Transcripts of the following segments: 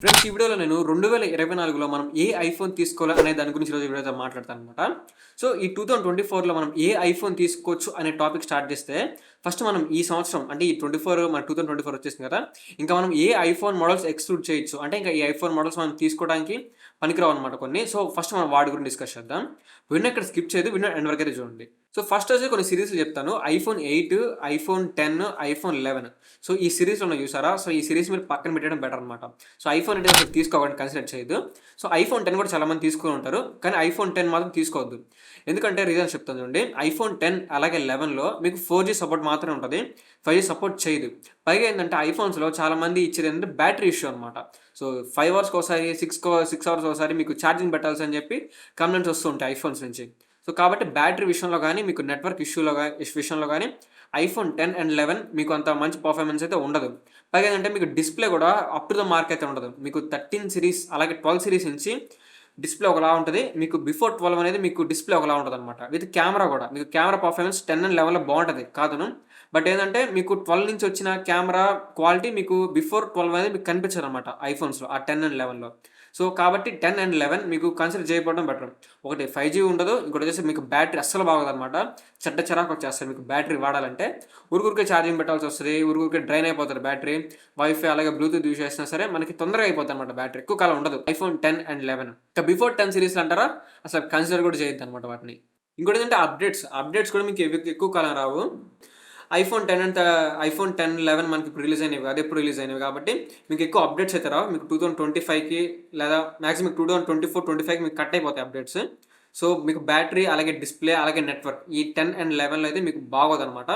Friends ఈ వీడియోలో నేను 2024లో మనం ఏ ఐఫోన్ తీసుకోవాలి అనే దాని గురించి ఈరోజు వీడియోతో మాట్లాడతాను అనమాట. సో ఈ 2024లో మనం ఏ ఐఫోన్ తీసుకోవచ్చు అనే టాపిక్ స్టార్ట్ చేస్తే ఫస్ట్ మనం ఈ సంవత్సరం అంటే ఈ 24 మన 2024 వచ్చేసింది కదా. ఇంకా మనం ఏ ఐఫోన్ మోడల్స్ ఎక్స్క్లూడ్ చేయొచ్చు అంటే ఇంకా ఈ ఐఫోన్ మోడల్స్ మనం తీసుకోవడానికి పనికిరావు అనమాట కొన్ని. సో ఫస్ట్ మనం వాటి గురించి డిస్కస్ చేద్దాం. వీడియో ఇక్కడ స్కిప్ చేయదు, వీడియో ఎండ్ వరకు అయితే చూడండి. సో ఫస్ట్ వచ్చి కొన్ని సిరీస్లు చెప్తాను. IPhone 8, iPhone 10, iPhone 11. సో ఈ సిరీస్లో ఉన్న చూసారా. సో ఈ సిరీస్ మీరు పక్కన పెట్టడం బెటర్ అనమాట. సో ఐఫోన్ అంటే అసలు తీసుకోవాలని కన్సిడర్ చేయదు. సో ఐఫోన్ 10 కూడా చాలా మంది తీసుకుని ఉంటారు, కానీ ఐఫోన్ 10 మాత్రం తీసుకోవద్దు. ఎందుకంటే రీజన్ చెప్తాను చూడండి. ఐఫోన్ 10 అలాగే 11లో మీకు 4G సపోర్ట్ మాత్రమే ఉంటుంది, 5G సపోర్ట్ చేయదు. పైగా ఏంటంటే ఐఫోన్స్లో చాలా మంది ఇచ్చేది ఏంటంటే బ్యాటరీ ఇష్యూ అనమాట. సో 5 అవర్స్కి ఒకసారి 6 అవర్స్ ఒకసారి మీకు ఛార్జింగ్ పెట్టాల్సి అని చెప్పి కంప్లైంట్స్ వస్తూ ఉంటాయి ఐఫోన్స్ నుంచి. సో కాబట్టి బ్యాటరీ విషయంలో కానీ మీకు నెట్వర్క్ విషయంలో కానీ ఐఫోన్ 10 అండ్ 11 మీకు అంత మంచి పర్ఫార్మెన్స్ అయితే ఉండదు. పైగా ఏంటంటే మీకు డిస్ప్లే కూడా అప్ టు ద మార్క్ అయితే ఉండదు. మీకు 13 సిరీస్ అలాగే 12 సిరీస్ నుంచి డిస్ప్లే ఒకలా ఉంటుంది, మీకు బిఫోర్ 12 అనేది మీకు డిస్ప్లే ఒకలా ఉంటుంది అనమాట. విత్ కెమెరా కూడా మీకు కెమెరా పర్ఫార్మెన్స్ 10 అండ్ 11లో బాగుంటుంది కాదును. బట్ ఏంటంటే మీకు 12 నుంచి వచ్చిన కెమెరా క్వాలిటీ మీకు బిఫోర్ 12 అనేది మీకు కనిపించదు అనమాట ఐఫోన్స్లో ఆ 10 అండ్ 11లో. సో కాబట్టి 10 అండ్ 11 మీకు కన్సిడర్ చేయకపోవడం బెటర్. ఒకటి 5G ఉండదు, ఇంకోటి వచ్చేసి మీకు బ్యాటరీ అస్సలు బాగోదు అనమాట. చిరాకు వచ్చేస్తుంది మీకు బ్యాటరీ వాడాలంటే. ఊరికే ఛార్జింగ్ పెట్టాల్సి వస్తుంది, ఊరికే డ్రైన్ అయిపోతుంది బ్యాటరీ. వైఫై అలాగే బ్లూటూత్ యూస్ చేసినా సరే మనకి తొందరగా అయిపోతుంది అనమాట, బ్యాటరీ ఎక్కువ కాలం ఉండదు ఐఫోన్ 10 అండ్ 11. ఇంకా బిఫోర్ 10 సిరీస్లు అంటారా, అసలు కన్సిడర్ కూడా చేయొద్దు అనమాట వాటిని. ఇంకోటి ఏంటంటే అప్డేట్స్ కూడా మీకు ఎక్కువ కాలం రావు. ఐఫోన్ 10 అండ్ ఐఫోన్ 10, 11 మనకి ఇప్పుడు రిలీజ్ అయినవి, అదే ఇప్పుడు రిలీజ్ అయినవి కాబట్టి మీకు ఎక్కువ అప్డేట్స్ అయితే రావు. మీకు 2025కి లేదా మ్యాక్సిమం 2024, 25కి మీకు కట్ అయిపోతాయి అప్డేట్స్. సో మీకు బ్యాటరీ అలాగే డిస్ప్లే అలాగే నెట్వర్క్ ఈ 10 అండ్ 11లో అయితే మీకు బాగోదన్నమాట.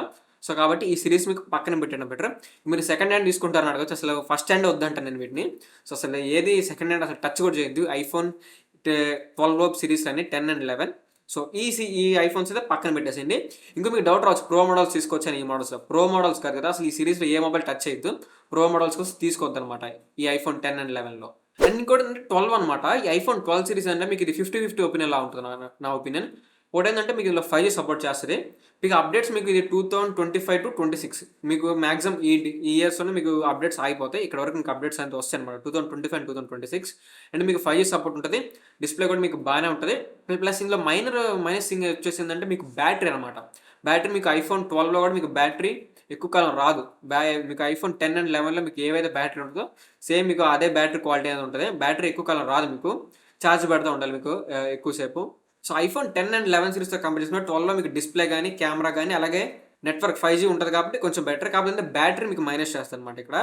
సో కాబట్టి ఈ సిరీస్ మీకు పక్కన పెట్టడం బెటర్. మీరు సెకండ్ హ్యాండ్ తీసుకుంటారని అడగచ్చు, అసలు ఫస్ట్ హ్యాండ్ వద్దంటాను నేను వీటిని. సో అసలు ఏది సెకండ్ హ్యాండ్ అసలు టచ్ కూడా చేయొద్దు ఐఫోన్ 12 సిరీస్ అని 10 అండ్ 11. సో ఈ ఐఫోన్స్ అయితే పక్కన పెట్టేసింది. ఇంకో మీకు డౌట్ రావచ్చు, ప్రో మోడల్స్ తీసుకోవచ్చని. ఈ మోడల్స్లో ప్రో మోడల్స్ కాదు కదా, అసలు ఈ సిరీస్లో ఏ మొబైల్ టచ్ చేయొద్దు. ప్రో మోడల్స్ కోసం తీసుకోవద్దు అనమాట ఈ ఐఫోన్ 10 అండ్ 11లో. అండ్ ఇంకోటి అంటే 12 అనమాట. ఈ ఐఫోన్ 12 సిరీస్ అంటే మీకు ఇది 50-50 ఒపీనియన్ లా ఉంటుంది నా ఒపీనియన్. ఒకటి ఏంటంటే మీకు ఇందులో 5G సపోర్ట్ చేస్తుంది. మీకు అప్డేట్స్ మీకు ఇది 2025 to 26 మీకు మ్యాక్సిమం ఈ ఇయర్స్లోనే మీకు అప్డేట్స్ ఆగిపోతాయి. ఇక్కడ వరకు మీకు అప్డేట్స్ అయితే వస్తాయి అనమాట 2025 అండ్ 2026. అండ్ మీకు 5G సపోర్ట్ ఉంటుంది, డిస్ప్లే కూడా మీకు బాగానే ఉంటుంది. ప్లస్ ఇందులో మైనస్ థింగ్ వచ్చేసిందంటే మీకు బ్యాటరీ అనమాట. బ్యాటరీ మీకు ఐఫోన్ 12లో కూడా మీకు బ్యాటరీ ఎక్కువ కాలం రాదు. మీకు ఐఫోన్ 10 అండ్ 11లో మీకు ఏవైతే బ్యాటరీ ఉంటుందో సేమ్ మీకు అదే బ్యాటరీ క్వాలిటీ అనేది ఉంటుంది. బ్యాటరీ ఎక్కువ కాలం రాదు, మీకు ఛార్జ్ పెడతా ఉండాలి మీకు ఎక్కువసేపు. సో ఐఫోన్ 10 అండ్ 11 సిరీస్తో కంపేర్ చేసుకుంటే 12లో మీకు డిస్ప్లే కానీ కెమెరా కానీ అలాగే నెట్వర్క్ 5G ఉంటుంది కాబట్టి కొంచెం బెటర్. కాకపోతే బ్యాటరీ మీకు మైనస్ చేస్తుంది అనమాట ఇక్కడ.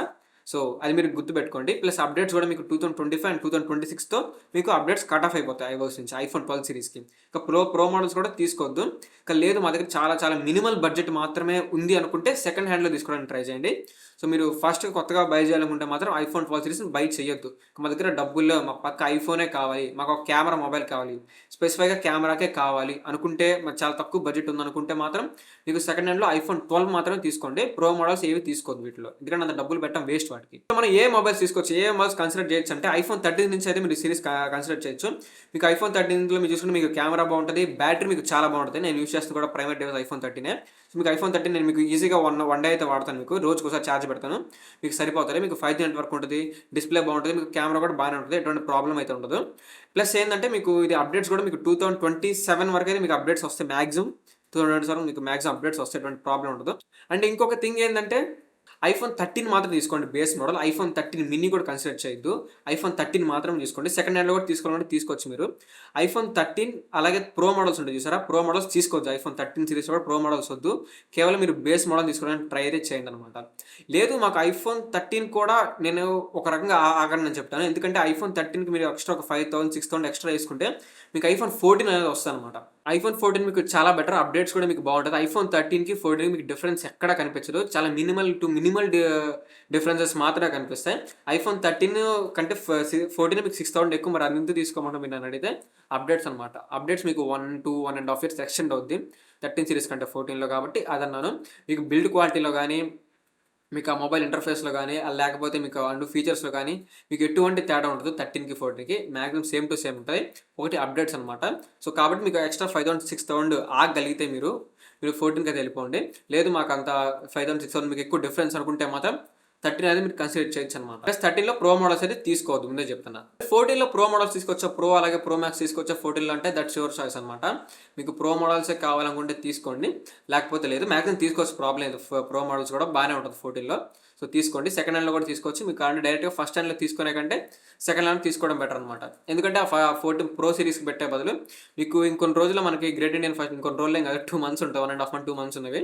సో అది మీరు గుర్తుపెట్టుకోండి. ప్లస్ అప్డేట్స్ కూడా మీకు 2025 అండ్ 2026తో మీకు అప్డేట్స్ కట్ ఆఫ్ అయిపోతాయి ఐఓఎస్ నుంచి ఐఫోన్ 12 సిరీస్కి. ఇంకా ప్రో మోడల్స్ కూడా తీసుకోవద్దు. ఇంకా లేదు మా దగ్గర చాలా మినిమల్ బడ్జెట్ మాత్రమే ఉంది అనుకుంటే సెకండ్ హ్యాండ్లో తీసుకోవడానికి ట్రై చేయండి. సో మీరు ఫస్ట్ కొత్తగా బై చేయాలనుకుంటే మాత్రం ఐఫోన్ 12 సిరీస్ని బై చేయొద్దు. మా దగ్గర డబ్బుల్లో మాకు పక్క ఐఫోనే కావాలి, మాకు ఒక కెమెరా మొబైల్ కావాలి, స్పెసిఫైగా కెమెరాకే కావాలి అనుకుంటే, మాకు చాలా తక్కువ బడ్జెట్ ఉందనుకుంటే మాత్రం మీకు సెకండ్ హ్యాండ్లో ఐఫోన్ 12 మాత్రమే తీసుకోండి. ప్రో మోడల్స్ ఏవి తీసుకోవద్దు వీటిలో, ఎందుకంటే అంత డబ్బులు పెట్టడం వేస్ట్ వాటికి. సో మనం ఏ మొబైల్స్ తీసుకోవచ్చు, ఏ మొబైల్స్ కన్సిడర్ చేయొచ్చు అంటే ఐఫోన్ 13 నుంచి అయితే మీరు సిరీస్ కన్సిడర్ చేయొచ్చు. మీకు ఐఫోన్ 13లో మీరు చూసుకుంటే మీకు కెమెరా బాగుంటుంది, బ్యాటరీ మీకు చాలా బాగుంటుంది. నేను యూస్ చేస్తుంది కూడా ప్రైమరీ డివైస్ ఐఫోన్ 13. సో మీకు ఐఫోన్ 13 నేను మీకు ఈజీగా వన్ డే అయితే వాడతాను. మీకు రోజుకి ఒకసారి ఛార్జ్ పెడతాను, మీకు సరిపోతుంది. మీకు 5G నెట్వర్క్ ఉంటుంది, డిస్ప్లే బాగుంటుంది, మీకు కెమెరా కూడా బాగానే ఉంటుంది, ఎటువంటి ప్రాబ్లం అయితే ఉండదు. ప్లస్ ఏంటంటే మీకు ఇది అప్డేట్స్ కూడా మీకు 2027 వరకు అయితే మీకు అప్డేట్స్ వస్తాయి. మ్యాక్సిమం 2027 మీకు మ్యాక్సిమం అప్డేట్స్ వస్తాయి, ఎటువంటి ప్రాబ్లం ఉండదు. అండ్ ఇంకొక థింగ్ ఏంటంటే ఐఫోన్ 13 మాత్రం తీసుకోండి బేస్ మోడల్. ఐఫోన్ 13 మినీ కూడా కన్సిడర్ చేయొద్దు, ఐఫోన్ 13 మాత్రం తీసుకోండి. సెకండ్ హ్యాండ్లో కూడా తీసుకోవాలంటే తీసుకోవచ్చు మీరు. ఐఫోన్ 13 అలాగే ప్రో మోడల్స్ ఉంటాయి చూసారా, ప్రో మోడల్స్ తీసుకోవచ్చు. ఐఫోన్ 13 సిరీస్ కూడా ప్రో మోడల్స్ వద్దు, కేవలం మీరు బేస్ మోడల్ తీసుకోవడానికి ట్రై అయితే చేయండి అనమాట. లేదు మాకు ఐఫోన్ 13 కూడా నేను ఒక రకంగా ఆగండి నేను చెప్తాను. ఎందుకంటే ఐఫోన్ 13కి మీరు ఎక్స్ట్రా ఒక 5,000, 6,000 ఎక్స్ట్రా వేసుకుంటే మీకు ఐఫోన్ 14 అనేది వస్తుంది అనమాట. ఐఫోన్ 14 మీకు చాలా బెటర్, అప్డేట్స్ కూడా మీకు బాగుంటుంది. ఐఫోన్ 13కి 14కి మీకు డిఫరెన్స్ ఎక్కడ కనిపించదు, చాలా మినిమల్ డిఫరెన్సెస్ మాత్రమే కనిపిస్తాయి. ఐఫోన్ 13 కంటే 14 మీకు 6,000 ఎక్కువ. మరి అది తీసుకోమంటే మీరు నన్ను అడిగితే అప్డేట్స్ అనమాట. అప్డేట్స్ మీకు 1-1.5 years ఎక్స్టెండ్ అవుద్ది 13 సిరీస్ కంటే 14లో, కాబట్టి అదన్నాను. మీకు బిల్డ్ క్వాలిటీలో కానీ మీకు ఆ మొబైల్ ఇంటర్ఫేస్లో కానీ లేకపోతే మీకు అండ్ ఫీచర్స్లో కానీ మీకు ఎటువంటి తేడా ఉండదు. 13కి 14కి మ్యాక్సిమం సేమ్ టు సేమ్ ఉంటుంది. ఒకటి అప్డేట్స్ అనమాట. సో కాబట్టి మీకు ఎక్స్ట్రా 5,000, 6,000 ఆగగలిగితే మీరు 14కి అయితే వెళ్ళిపోండి. లేదు మాకు అంత 5,000, 6,000 మీకు ఎక్కువ డిఫరెన్స్ అనుకుంటే మాత్రం 13 అనేది మీరు కన్సిడర్ చేయొచ్చు అనమాట. ప్లస్ 13లో ప్రో మోడల్స్ అయితే తీసుకోవద్దు, ముందే చెప్తున్నా. 14లో ప్రో మోడల్స్ తీసుకొచ్చా, ప్రో అలాగే ప్రో మ్యాక్స్ తీసుకొచ్చా 14లో అంటే దట్స్ యువర్ చాయిస్ అనమాట. మీకు ప్రో మోడల్సే కావాలనుకుంటే తీసుకోండి, లేకపోతే లేదు. మ్యాక్సిమం తీసుకోవచ్చు, ప్రాబ్లం లేదు. ప్రో మోడల్స్ కూడా బాగానే ఉంటుంది 14లో. సో తీసుకోండి. సెకండ్ హ్యాండ్లో కూడా తీసుకోవచ్చు. మీకు కావాలంటే డైరెక్ట్గా ఫస్ట్ హ్యాండ్లో తీసుకునే కంటే సెకండ్ హ్యాండ్ తీసుకోవడం బెటర్ అనమాట. ఎందుకంటే ఆ 14 ప్రో సిరీస్కి పెట్టే బదులు మీకు ఇంకొన్ని రోజుల్లో మనకి గ్రేట్ ఇండియన్ ఫస్ట్ ఇంకొన్ని రోజులు కాదు, 2 months ఉంటాయి, 1.5 months 2 months ఉన్నవి.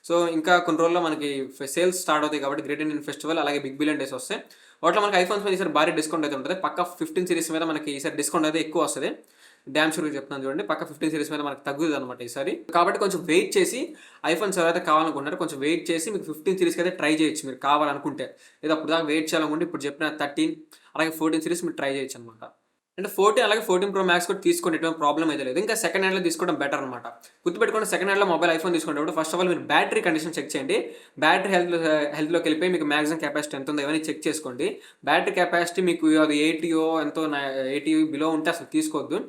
సో ఇంకా కొన్ని రోజుల్లో మనకి సేల్స్ స్టార్ట్ అవుతాయి కాబట్టి గ్రేట్ ఇండియన్ ఫెస్టివల్ అలాగే బిగ్ బిలియన్ డేస్ వస్తాయి. వాటిలో మనకి ఐఫోన్స్ మీద ఈసారి భారీ డిస్కౌంట్ అయితే ఉంటుంది. పక్క 15 సిరీస్ మీద మనకి ఈసారి డిస్కౌంట్ అయితే ఎక్కువ వస్తుంది. డ్యామ్ షూర్గా చెప్తున్నాను చూడండి, పక్క 15 సిరీస్ మీద మనకు తగ్గుతుంది అనమాట ఈసారి. కాబట్టి కొంచెం వెయిట్ చేసి ఐఫోన్స్ ఎవరైతే కావాలనుకుంటారో కొంచెం వెయిట్ చేసి మీకు 15 సిరీస్కి అయితే ట్రై చేయొచ్చు మీరు కావాలనుకుంటే. లేదా అప్పుడు దాకా వెయిట్ చేయాలనుకుంటే ఇప్పుడు చెప్పిన 13 అలాగే 14 సిరీస్ మీరు ట్రై చేయొచ్చు అనమాట. అంటే 14 అలాగే 14 ప్రో మ్యాక్స్ కూడా తీసుకోండి, ఎటువంటి ప్రాబ్లం అయితే లేదు. ఇంకా సెకండ్ హ్యాండ్లో తీసుకోవడం బెటర్ అనమాట. గుర్తుపెట్టుకోండి, సెకండ్ హ్యాండ్లో మొబైల్ ఐఫోన్ తీసుకునేటప్పుడు ఫస్ట్ ఆఫ్ ఆల్ మీరు బ్యాటరీ కండిషన్ చెక్ చేయండి. బ్యాటరీ హెల్త్లోకి వెళ్ళిపోయి మీకు మ్యాక్సిమం కెపాసిటీ ఎంత ఉందో ఇవన్నీ చెక్ చేసుకోండి. బ్యాటరీ కెపాసిటీ మీకు అది 80 ఎంతో 80 బిలో ఉంటే అసలు తీసుకోవద్దు,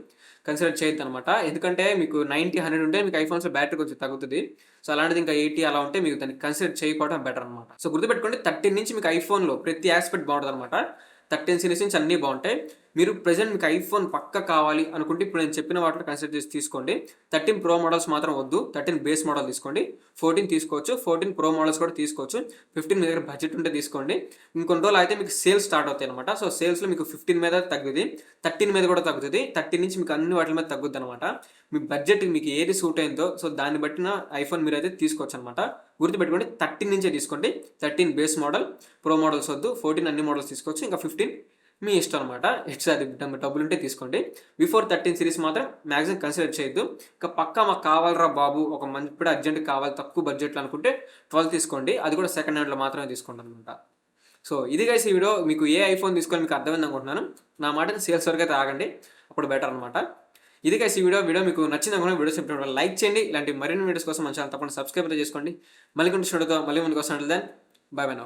కన్సిడర్ చేయొద్దు అనమాట. ఎందుకంటే మీకు 90, 100 ఉంటే మీకు ఐఫోన్స్లో బ్యాటరీ కొంచెం తగ్గుతుంది. సో అలాంటిది ఇంకా 80 అలా ఉంటే మీకు దాన్ని కన్సిడర్ చేయకపోవడం బెటర్ అనమాట. సో గుర్తుపెట్టుకోండి, 13 నుంచి మీకు ఐఫోన్లో ప్రతి ఆస్పెక్ట్ బాగుంటుంది అనమాట. 13 సిరీస్ నుంచి అన్నీ బాగుంటాయి. మీరు ప్రెజెంట్ మీకు ఐఫోన్ పక్క కావాలి అనుకుంటే ఇప్పుడు నేను చెప్పిన వాటిలో కన్సిడర్ చేసి తీసుకోండి. 13 ప్రో మోడల్స్ మాత్రం వద్దు, 13 బేస్ మోడల్ తీసుకోండి. 14 తీసుకోవచ్చు, 14 ప్రో మోడల్స్ కూడా తీసుకోవచ్చు. 15 మీ దగ్గర బడ్జెట్ ఉంటే తీసుకోండి. ఇంకొన్ని రోజులు అయితే మీకు సేల్స్ స్టార్ట్ అవుతాయి అనమాట. సో సేల్స్లో మీకు 15 మీద తగ్గుతుంది, 13 మీద కూడా తగ్గుతుంది. 13 నుంచి మీకు అన్ని వాటి మీద తగ్గుద్ది అనమాట. మీ బడ్జెట్ మీకు ఏది సూట్ అయిందో సో దాన్ని బట్టిన ఐఫోన్ మీరు అయితే తీసుకోవచ్చు అనమాట. గుర్తుపెట్టుకోండి, 13 నుంచే తీసుకోండి. 13 బేస్ మోడల్, ప్రో మోడల్స్ వద్దు. 14 అన్ని మోడల్స్ తీసుకోవచ్చు. ఇంకా 15 మీ ఇష్టం అనమాట. ఎక్స్ట్రా డబ్బులు ఉంటే తీసుకోండి. బిఫోర్ 13 సిరీస్ మాత్రం మ్యాక్సిమం కన్సిడర్ చేయొద్దు. ఇంకా పక్కా మాకు కావాలరా బాబు, ఒక మంచి ఇప్పుడు అర్జెంట్ కావాలి తక్కువ బడ్జెట్లో అనుకుంటే 12 తీసుకోండి. అది కూడా సెకండ్ హ్యాండ్లో మాత్రమే తీసుకోండి అనమాట. సో ఇది గైస్ ఈ వీడియో. మీకు ఏ ఐఫోన్ తీసుకోవాలి మీకు అర్థమైంది అనుకుంటున్నాను. నా మాట సేల్స్ వరకు అయితే ఆగండి, అప్పుడు బెటర్ అనమాట. ఇది గైస్ ఈ వీడియో మీకు నచ్చింది అనుకున్న వీడియో చెప్పినప్పుడు లైక్ చేయండి. ఇలాంటి మరిన్ని వీడియోస్ కోసం మన ఛానల్ తప్పకుండా సబ్స్క్రైబ్ అయితే చేసుకోండి. మళ్ళీ కొన్ని మళ్ళీ ముందుకు వస్తాను. Then bye bye now.